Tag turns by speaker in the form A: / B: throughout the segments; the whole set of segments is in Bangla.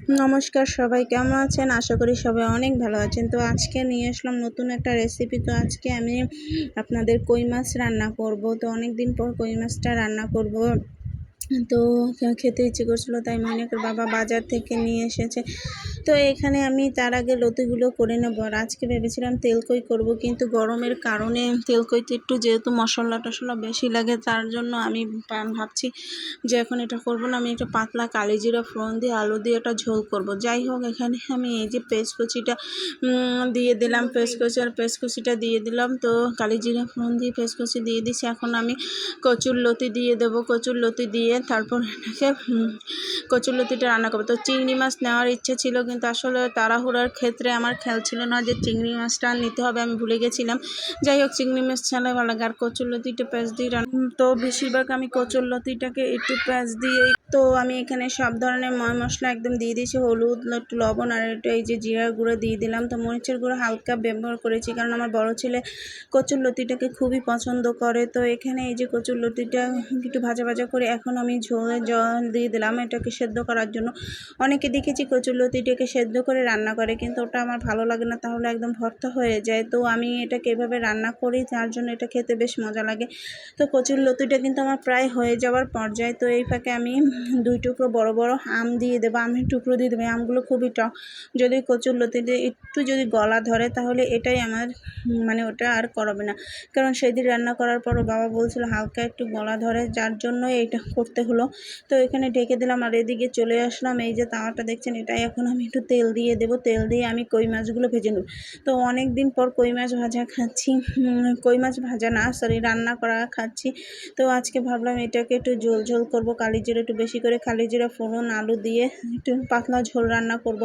A: নমস্কার, সবাই কেমন আছেন? আশা করি সবাই অনেক ভালো আছেন। তো আজকে নিয়ে আসলাম নতুন একটা রেসিপি। তো আজকে আমি আপনাদের কই মাছ রান্না করব। তো অনেক দিন পর কই মাছটা রান্না করব। তো খেতে ইচ্ছে করছিলো, তাই মইনাকের বাবা বাজার থেকে নিয়ে এসেছে। তো এখানে আমি তার আগে লতিগুলো করে নেব। আর আজকে ভেবেছিলাম তেলকই করব, কিন্তু গরমের কারণে তেলকইতে একটু যেহেতু মশলা টশলা বেশি লাগে, তার জন্য আমি ভাবছি যে এখন এটা করব না, আমি একটা পাতলা কালিজিরা ফোড়ন দিয়ে আলু দিয়ে একটা ঝোল করব। যাই হোক, এখানে আমি এই যে পেঁয়াজ কুচিটা দিয়ে দিলাম, পেঁয়াজ কুচিটা দিয়ে দিলাম। তো কালিজিরা ফোড়ন দিয়ে পেঁয়াজ কুচি দিয়ে দিচ্ছি। এখন আমি কচুর লতি দিয়ে দেবো। কচুর লতি দিয়ে তারপর এটাকে কচুর লতিটা রান্না করবো। তো চিংড়ি মাছ নেওয়ার ইচ্ছে ছিল, কিন্তু আসলে তাড়াহুড়ার ক্ষেত্রে আমার খেয়াল ছিল না যে চিংড়ি মাছটা নিতে হবে, আমি ভুলে গেছিলাম। যাই হোক, চিংড়ি মাছ ছাড়াই ভালো লাগে। আর কচুর লতিটা পেঁয়াজ দিয়ে তো বেশিরভাগ আমি কচুর লতিটাকে একটু পেঁয়াজ দিয়ে, তো আমি এখানে সব ধরনের মশলা একদম দিয়ে দিয়েছি। হলুদ, একটু লবণ আর একটু এই যে জিরার গুঁড়ো দিয়ে দিলাম। তো মরিচের গুঁড়ো হালকা ব্যবহার করেছি, কারণ আমার বড় ছেলে কচুর লতিটাকে খুবই পছন্দ করে। তো এখানে এই যে কচুর লতিটা একটু ভাজা ভাজা করে এখন আমি ঝোলে জল দিয়ে দিলাম এটাকে সেদ্ধ করার জন্য। অনেকে দেখেছি কচুর লতিটাকে সেদ্ধ করে রান্না করে, কিন্তু ওটা আমার ভালো লাগে না, তাহলে একদম ভর্তা হয়ে যায়। তো আমি এটাকে এভাবে রান্না করি, তার জন্য এটা খেতে বেশ মজা লাগে। তো কচুর লতিটা কিন্তু আমার প্রায় হয়ে যাওয়ার পর্যায়ে। তো এই ফাঁকে আমি 2 টুকরো বড় বড় আম দিয়ে দেবো। আমের টুকরো দিয়ে দেবো। আমগুলো খুবই টক, যদি কচুর লতিতে একটু যদি গলা ধরে তাহলে এটাই আমার ওটা আর করাবে না। কারণ সেদিন রান্না করার পরও বাবা বলছিল হালকা একটু গলা ধরে, যার জন্য এইটা করতে হলো। তো এখানে ঢেকে দিলাম। আর এদিকে চলে আসলাম, এই যে তাওয়াটা দেখছেন, এটাই এখন আমি একটু তেল দিয়ে দেবো। তেল দিয়ে আমি কই মাছগুলো ভেজে নেব। তো অনেক দিন পর কই মাছ ভাজা খাচ্ছি, কই মাছ ভাজা না সরি রান্না করা খাচ্ছি। তো আজকে ভাবলাম এটাকে একটু ঝোল ঝোল করবো, কালিজিরা একটু বেশি করে কালিজিরা ফোড়ন আলু দিয়ে একটু পাতলা ঝোল রান্না করব।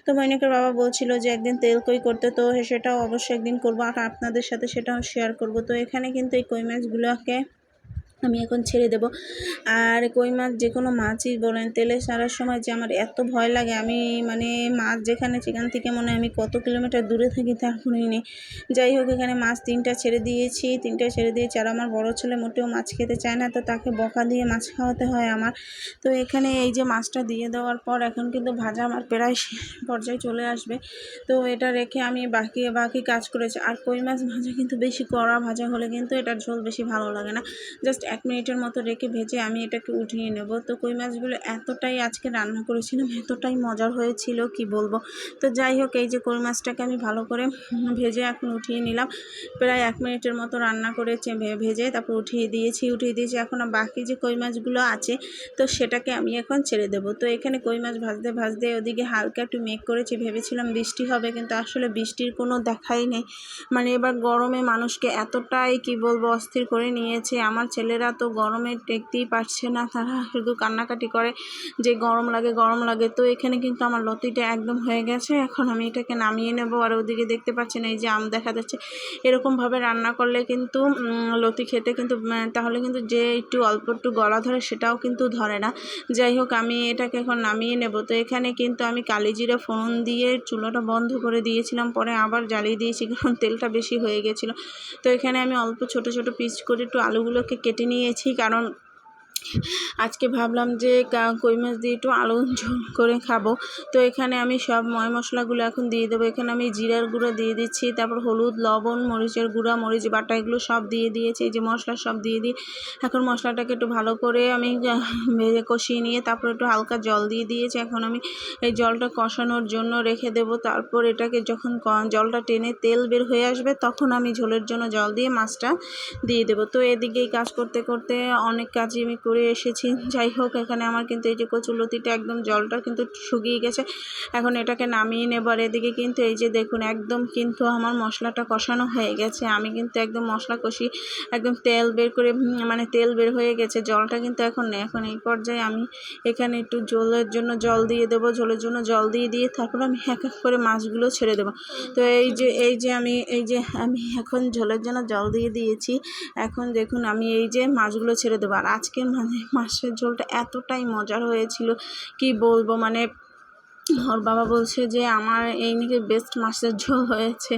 A: তো মইনাকের বাবা বলছিল যে একদিন তেলকই করতে, তো সেটাও অবশ্যই একদিন করবো আর আপনাদের সাথে সেটাও শেয়ার করব। তো এখানে কিন্তু এই কই মাছগুলোকে আমি এখন ছেড়ে দেব। আর কই মাছ যে কোনো মাছই বলেন, তেলে ছাড়ার সময় যে আমার এত ভয় লাগে, আমি মাছ যেখানে সেখান থেকে মনে হয় আমি কত কিলোমিটার দূরে থাকি তারপরেই নেই। যাই হোক, এখানে মাছ 3টা ছেড়ে দিয়েছি। আর আমার বড় ছেলে মোটেও মাছ খেতে চায় না, তো তাকে বকা দিয়ে মাছ খাওয়াতে হয় আমার। তো এখানে এই যে মাছটা দিয়ে দেওয়ার পর এখন কিন্তু ভাজা আমার প্রায় পর্যায়ে চলে আসবে। তো এটা রেখে আমি বাকি কাজ করেছি। আর কই মাছ ভাজা কিন্তু বেশি কড়া ভাজা হলে কিন্তু এটার ঝোল বেশি ভালো লাগে না। জাস্ট 1 মিনিটের মতো রেখে ভেজে আমি এটাকে উঠিয়ে নেব। তো কই মাছগুলো এতটাই আজকে রান্না করেছিলাম, এতটাই মজার হয়েছিল কি বলবো। তো যাই হোক, এই যে কই মাছটাকে আমি ভালো করে ভেজে এখন উঠিয়ে নিলাম। প্রায় 1 মিনিটের মতো রান্না করেছে, ভেজে তারপর উঠিয়ে দিয়েছি। এখন বাকি যে কই মাছগুলো আছে, তো সেটাকে আমি এখন ছেড়ে দেব। তো এখানে কই মাছ ভাজতে ভাজতে ওদিকে হালকা একটু মেঘ করেছি, ভেবেছিলাম বৃষ্টি হবে, কিন্তু আসলে বৃষ্টির কোনো দেখাই নেই। এবার গরমে মানুষকে এতটাই কি বলবো অস্থির করে নিয়েছে। আমার ছেলেরা তো গরমে টেকতেই পারছে না, তারা শুধু কান্নাকাটি করে যে গরম লাগে গরম লাগে। তো এখানে কিন্তু আমার লতিটা একদম হয়ে গেছে, এখন আমি এটাকে নামিয়ে নেব। আর ওদিকে দেখতে পাচ্ছেন এই যে আম দেখা যাচ্ছে। এরকমভাবে রান্না করলে কিন্তু লতি খেতে কিন্তু তাহলে কিন্তু যে একটু অল্প একটু গলা ধরে সেটাও কিন্তু ধরে না। যাই হোক, আমি এটাকে এখন নামিয়ে নেব। তো এখানে কিন্তু আমি কালিজিরা ফোড়ন দিয়ে চুলাটা বন্ধ করে দিয়েছিলাম, পরে আবার জ্বালিয়ে দিয়েছি কারণ তেলটা বেশি হয়ে গেছিলো। তো এখানে আমি অল্প ছোট ছোট পিস করে একটু আলুগুলোকে কেটে নিয়েছি, কারণ আজকে ভাবলাম যে কই মাছ দিয়ে একটু আলু ঝোল করে খাবো। তো এখানে আমি সব মশলাগুলো এখন দিয়ে দেবো। এখানে আমি জিরার গুঁড়ো দিয়ে দিচ্ছি, তারপর হলুদ, লবণ, মরিচের গুঁড়া, মরিচ বাটা এগুলো সব দিয়ে দিয়েছি। এই যে মশলা সব দিয়ে দিই। এখন মশলাটাকে একটু ভালো করে আমি ভেজে কষিয়ে নিয়ে তারপর একটু হালকা জল দিয়ে দিয়েছি। এখন আমি এই জলটা কষানোর জন্য রেখে দেবো। তারপর এটাকে যখন জলটা টেনে তেল বের হয়ে আসবে, তখন আমি ঝোলের জন্য জল দিয়ে মাছটা দিয়ে দেবো। তো এদিকেই কাজ করতে করতে অনেক কাজই আমি করে এসেছি। যাই হোক, এখানে আমার কিন্তু এই যে কচুলতিটা একদম জলটা কিন্তু শুকিয়ে গেছে, এখন এটাকে নামিয়ে নেব। আর এদিকে কিন্তু এই যে দেখুন একদম কিন্তু আমার মশলাটা কষানো হয়ে গেছে। আমি কিন্তু একদম মশলা কষি একদম তেল বের করে তেল বের হয়ে গেছে, জলটা কিন্তু এখন নেই। এখন এই পর্যায়ে আমি এখানে একটু ঝোলের জন্য জল দিয়ে দেবো। ঝোলের জন্য জল দিয়ে তারপর আমি এক এক করে মাছগুলো ছেড়ে দেবো। তো এই যে আমি এখন ঝোলের জন্য জল দিয়ে দিয়েছি। এখন দেখুন আমি এই যে মাছগুলো ছেড়ে দেবো। আর আজকের মাছের ঝোলটা এতটাই মজার হয়েছিল কি বলবো। ওর বাবা বলছে যে আমার এই নাকি বেস্ট মাছের ঝোল হয়েছে।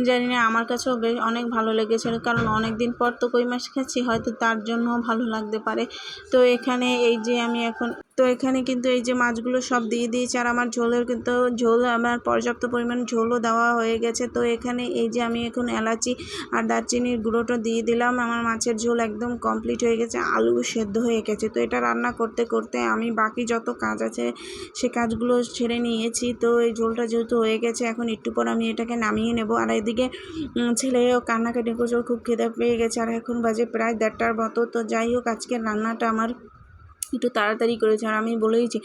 A: জানি না, আমার কাছেও বেশ অনেক ভালো লেগেছিল, কারণ অনেক দিন পর তো কই মাছ খাচ্ছি, হয়তো তার জন্যও ভালো লাগতে পারে। তো এখানে এই যে আমি এখন তো এখানে কিন্তু এই যে মাছগুলো সব দিয়ে দিয়েছি, আর আমার ঝোলের কিন্তু আমার পর্যাপ্ত পরিমাণ ঝোলও দেওয়া হয়ে গেছে। তো এখানে এই যে আমি এখন এলাচি আর দারচিনির গুঁড়োটা দিয়ে দিলাম। আমার মাছের ঝোল একদম কমপ্লিট হয়ে গেছে, আলু সেদ্ধ হয়ে গেছে। তো এটা রান্না করতে করতে আমি বাকি যত কাজ আছে সে কাজগুলো ছেড়ে নিয়েছি। তো এই ঝোলটা যেহেতু হয়ে গেছে, এখন একটু পর আমি এটাকে নামিয়ে নেব। আর এদিকে ছেলেও কান্নাকাটি করছে, ওর খুব খিদে পেয়ে গেছে, আর এখন বাজে প্রায় 1:30টার মতো। তো যাই হোক, আজকের রান্নাটা আমার একটু তাড়াতাড়ি করেছি, আর আমি বলেইছি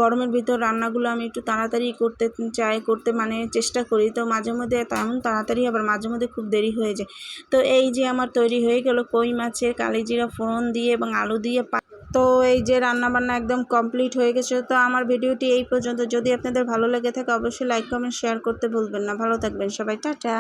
A: গরমের ভিতর রান্নাগুলো আমি একটু তাড়াতাড়ি করতে মানে চেষ্টা করি। তো মাঝে মধ্যে তেমন তাড়াতাড়ি, আবার মাঝে মধ্যে খুব দেরি হয়ে যায়। তো এই যে আমার তৈরি হয়ে গেল কই মাছের কালিজিরা ফোড়ন দিয়ে এবং আলু দিয়ে। তো এই যে রান্নাবান্না একদম কমপ্লিট হয়ে গেছে। তো আমার ভিডিওটি এই পর্যন্ত। যদি আপনাদের ভালো লেগে থাকে অবশ্যই লাইক কমেন্ট শেয়ার করতে ভুলবেন না। ভালো থাকবেন সবাই, টাটা।